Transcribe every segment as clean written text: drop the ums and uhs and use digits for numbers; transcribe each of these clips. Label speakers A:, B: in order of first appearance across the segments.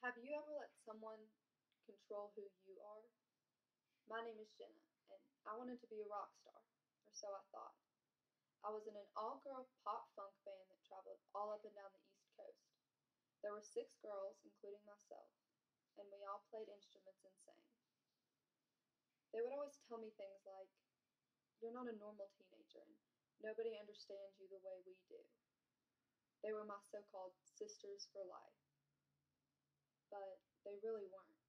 A: Have you ever let someone control who you are? My name is Jenna, and I wanted to be a rock star, or so I thought. I was in an all girl pop funk band that traveled all up and down the East Coast. There were six girls, including myself, and we all played instruments and sang. They would always tell me things like, "You're not a normal teenager, and nobody understands you the way we do." They were my so called sisters for life, but they really weren't.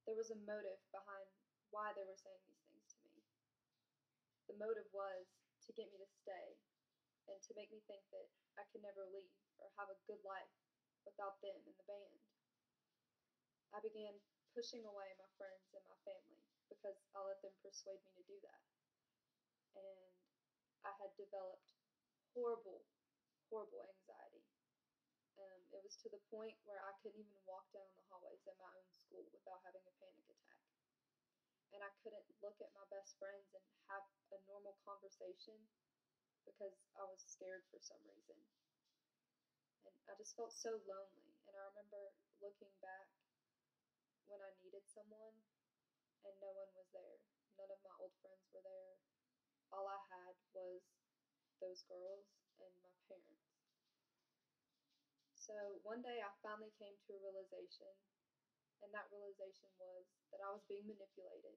A: There was a motive behind why they were saying these things to me. The motive was to get me to stay and to make me think that I could never leave or have a good life without them in the band. I began pushing away my friends and my family because I let them persuade me to do that. And I had developed horrible, horrible anxiety. It was to the point where I couldn't even walk down the hallways in my own school without having a panic attack. And I couldn't look at my best friends and have a normal conversation because I was scared for some reason. And I just felt so lonely. And I remember looking back when I needed someone and no one was there. None of my old friends were there. All I had was those girls and my parents. So one day I finally came to a realization, and that realization was that I was being manipulated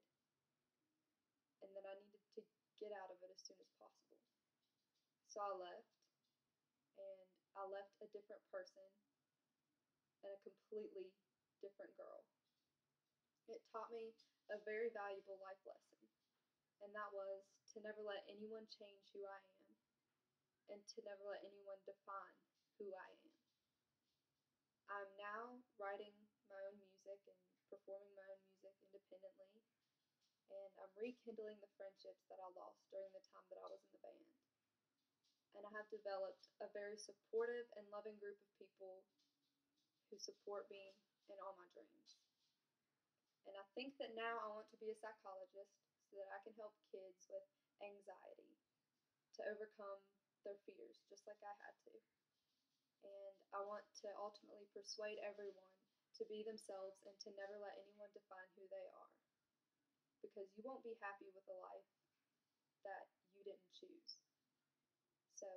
A: and that I needed to get out of it as soon as possible. So I left, and I left a different person and a completely different girl. It taught me a very valuable life lesson, and that was to never let anyone change who I am and to never let anyone define who I am. I'm now writing my own music and performing my own music independently, and I'm rekindling the friendships that I lost during the time that I was in the band. And I have developed a very supportive and loving group of people who support me in all my dreams. And I think that now I want to be a psychologist so that I can help kids with anxiety to overcome their fears, just like I had to. And I want to ultimately persuade everyone to be themselves and to never let anyone define who they are. Because you won't be happy with a life that you didn't choose. So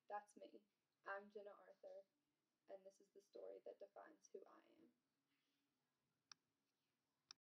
A: that's me. I'm Jenna Arthur, and this is the story that defines who I am.